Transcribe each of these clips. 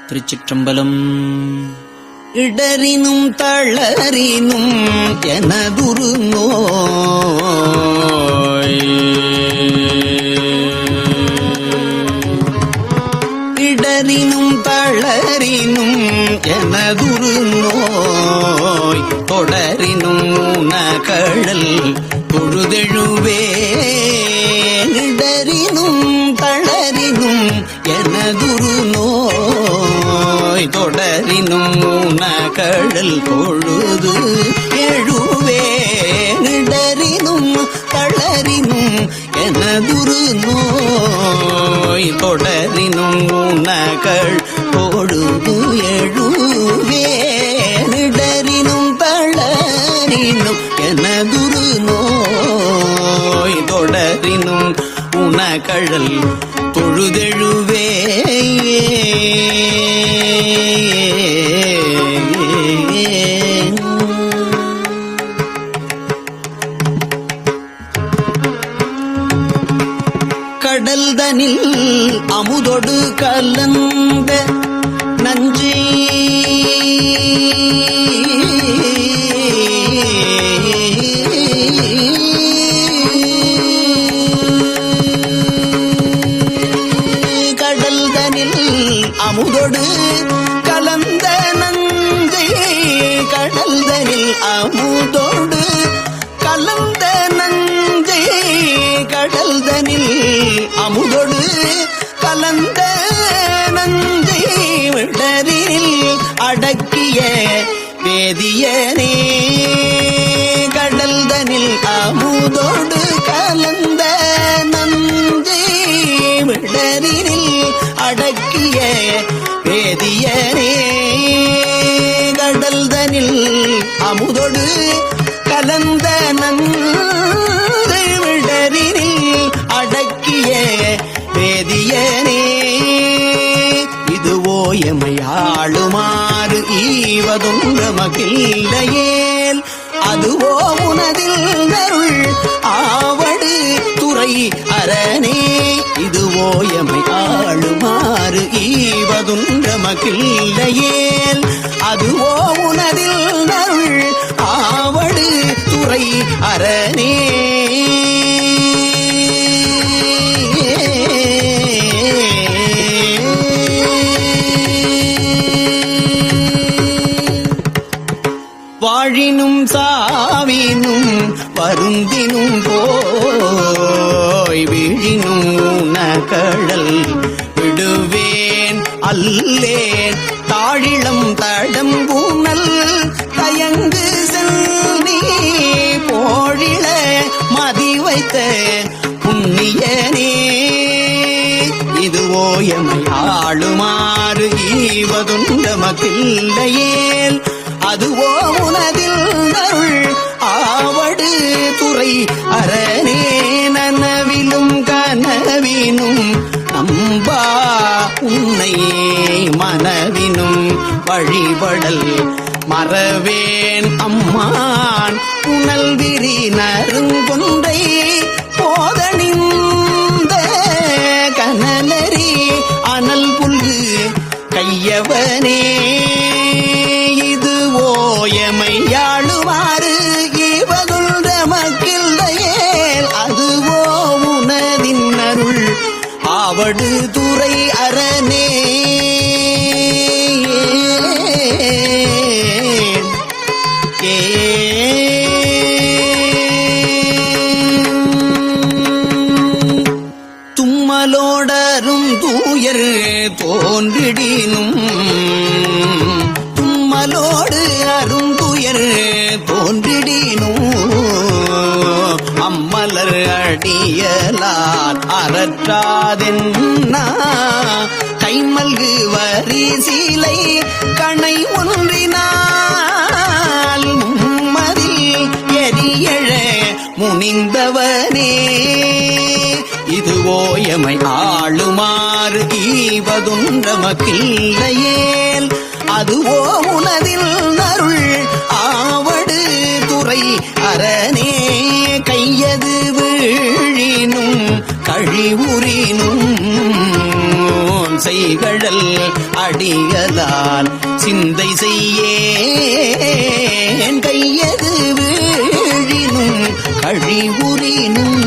திருச்சிற்றம்பலம். இடரினும் தளரினும் எனதுரு நோய், இடரினும் தளரினும் எனதுரு நோய், தொடரினும் உனகழல் தொழுதெழுவே. இடரினும் தளரினும் எனதுரு நோய், தொடரினும் உனகழல் பொழுது எழுவே. இடரினும் தளரினும் எனதுரு நோய், தொடரினும் உனகழ் பொழுது எழுவே. இடரினும் தளரினும் எனதுரு நோய், தொடரினும் உனகழல் தொழுதெழுவே. கடல்தனில் அமுதொடு கலந்த நஞ்சே, கடல்தனில் அமுதொடு கலந்த நஞ்சை, கடல்தனில் அமுதொடு கலந்த நஞ்சை, கடல்தனில் அமுதொடு கலந்த நஞ்சை, விடரில் அடக்கிய வேதியனே. கடல்தனில் அமுதொடு கலந்த நஞ்சை, விடரில் அடக்கிய வேதியனே. கடல்தனில் அமுதொடு கலந்த நஞ்சை, விடரில் அடக்கிய வேதியனே. இதுவோ எமையாளுமாறு ஈவதுன்ற மகிழ்லையேல், அதுவோ உனதில் நருள் ஆவடு துறை அரணே. இதுவோ எமை ஆளுமாறு ஈவதுன்ற மகிழ்லையேல், அதுவோ உனதில் நருள் ஆவடு துறை அரணே. வாழினும் சாவினும் வருந்தினும் போய், வீழினும் உனகழல் விடுவேன் அல்லேன். தாழிளம் தடம் பூனல் தயங்கு செல்வி, போழிள மதி வைத்த புண்ணியனே. இதுவோ எமை ஆளுமாறு ஈவதுண்ட மகிழ்லையேல், அதுவோ உனதில் நருள் ஆவடு துறை அரணே. நனவிலும் கனவினும் நம்பா உன்னை, மனவினும் வழிபடல் மறவேன் அம்மான். புனல் விரி நறுங்கொன்றை போதணிந்த கனலரி அனல் புல்கு கையவனே. இதுவோ எமையாளுமாறு ஈவதுள்ள மகிழ்லையேல், அதுவோ உனதின் அருள் ஆவடு துறை அரணே. தும்மலோடரும் தூயர் தோன்றிடினும், தும்மலோடு அருந்துயர் தோன்றிடினும், அம்மலர் அடியலால் அறற்றாதென்னா. கைமல்கு வரி சீலை கணை ஒன்றினால், மும்மதில் எரியழ முனிந்தவனே. இதுவோ எமை ஆளுமாறு ஈவதுன்ற மகிழ்லையேல், அதுவோ உனதில் நருள் ஆவடு துறை அரணே. கையது வீழினும் கழிவுறினும் செய்கழல் அடிகளால் சிந்தை செய்யேன் கையது வீழினும் கழிவுறினும்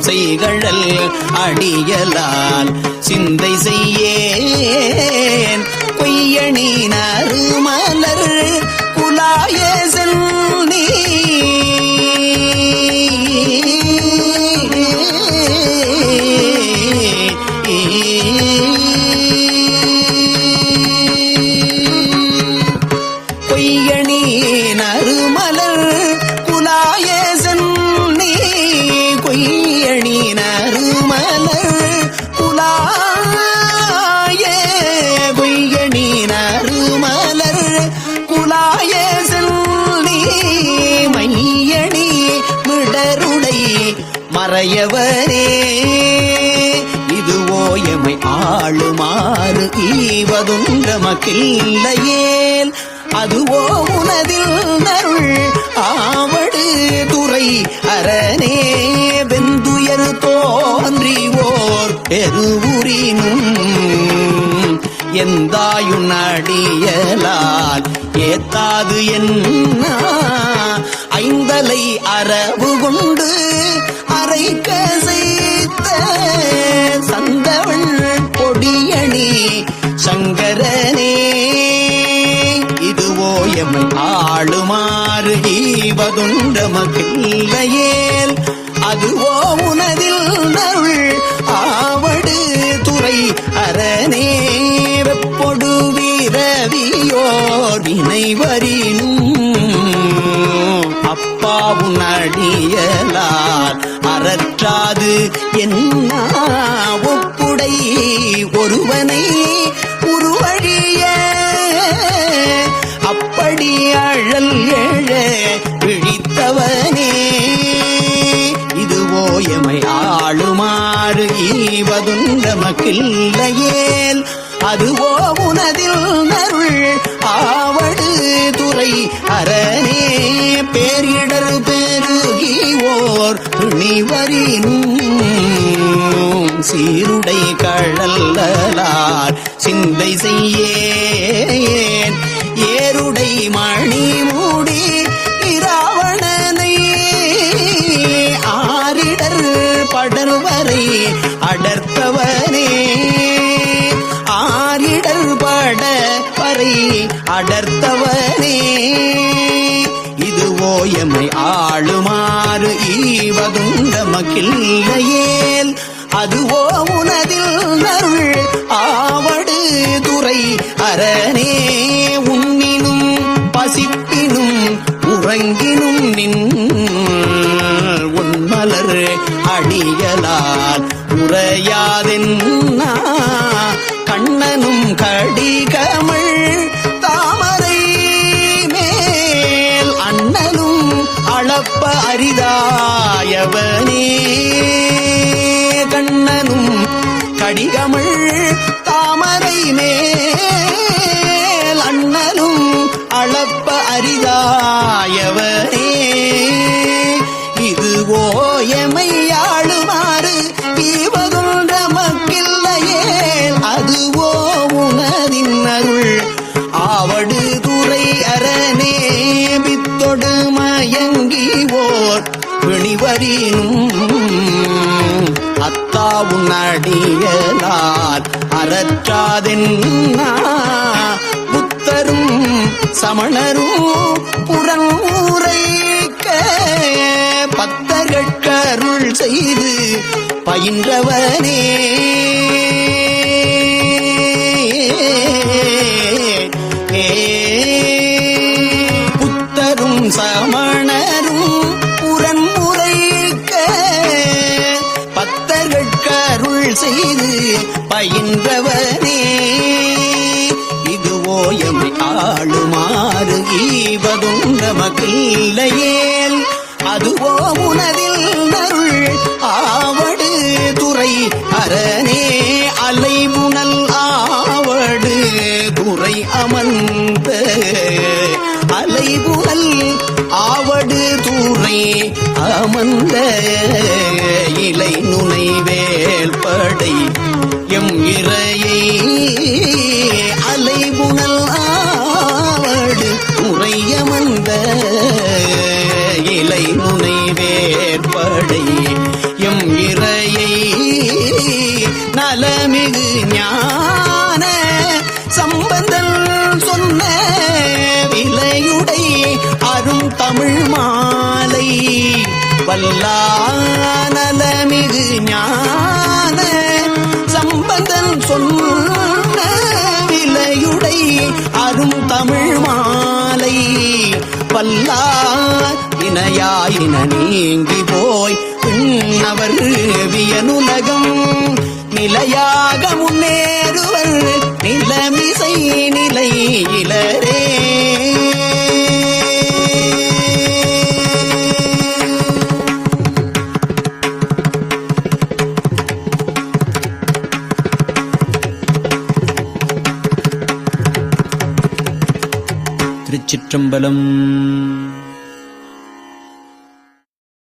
செய்கழல் அடியலால் சிந்தை செய்யேன் கொய்யணி நறுமலர் குலாய செல்நீ கொய்யணி நறுமலர் குலாய செல்நீ கொய்யணி நறுமலர் குலாய கொய்யணி நறுமலர் குலாய செல்நீ மையணி மிடருடை மறையவரே இதுவோ எமை ஆளுமாறு ஈவதுன்றமக்கில்லையேல் அதுவோ உனதில் நருள் ஆவடு துறை அரணே வெந்துயர் தோன்றிவோர் எருவுரினும் எந்தாயுன் அடியலால் ஏத்தாது என்ன ஐந்தலை அரவு கொண்டு அரைக்க செய்த சந்தவள் பொடியணி சங்கரனே இதுவோ எமை ஆளுமாறு ஈவதுண்டமக்கில்லையேல் அதுவோ உனதில் நருள் ஆவடு துறை அரணே வெப்பொடு வீரவியோர் வினைவரினும் அப்பாவுன் அடியலால் அறற்றாது என்ன ஒப்புடை ஒருவனை உருவழிய அப்படி அழல் எழ விழித்தவனே இதுவோ எமை ஆளுமாறு ஈவதுண்டமக்கில்லையேல் அதுவோ உனதில் நருள் ஆவடு துறை அரணே பேரிடர் பெருகிவோர் துணிவரினும் சீருடை கழல்லார் சிந்தை செய்யேன் ஏருடை மணி மூடி இராவணனை ஆரிடர் படர்வரை அடர்த்தவனே ஆரிடர் பட வரை அடர்த்தவனே இதுவோ எமை ஆளுமாறு ஈவதுண்டமக்கில்லையேல் அதுவோ உனதில் நருள் ஆவடு துறை அரணே உண்ணினும் பசிப்பினும் உறங்கினும் நின் உன்மலர் அடியலால் உரையாதென்னா கண்ணனும் கடிகமள் தாமரை மேல் அண்ணனும் அளப்ப அரிதாயவனே கண்ணனும் கடிகமள் தாமரை மேல் அண்ணனும் அளப்ப அரிதாயவனே இதுவோ எமையாளுமாறு ஈவதுன்ற மக்கில்லையேல் அதுவோ உனதின் அருள் ஆவடு துறை அரணே வித்தொடு மயங்கிவோர் பிணிவரினும் அத்தாவுன் அடியலால் அறற்றாதென்னா புத்தரும் சமணரும் புறமுறைக்க பத்தர்கட்கருள் செய்து பயின்றவனே புத்தரும் சமணரும் புறமுறைக்க பத்தர்கட்கருள் செய்து பயின்றவனே இதுவோ எமை ஆளுமாறு ஈவதுண்டமக்கில்லையேல் அதுவோ உனதில் நருள் ஆவடு துறை அரணே அலைமுனல் ஆவடு துறை அமர்ந்த அலைமுனல் ஆவடு துறை அமர்ந்த இலை நுனை வேல்படை எம் இறையை அலைபுணல் ஆவடு உறையமந்த இலை முனை வேற்படை எம் இறையை நலமிகு ஞான சம்பந்தன் சொன்ன விலையுடை அரும் தமிழ் மாலை வல்லானலமிகு ஞான சம்பந்தன் சொன்ன விலையுடை அரும் தமிழ் மாலை வல்லார் இணையாயின நீங்கி போய் பின்னவர் வியனுலகம் நிலையாக முன்னேறுவர் நிலமிசை நிலையிலரே. திருச்சிற்றம்பலம்.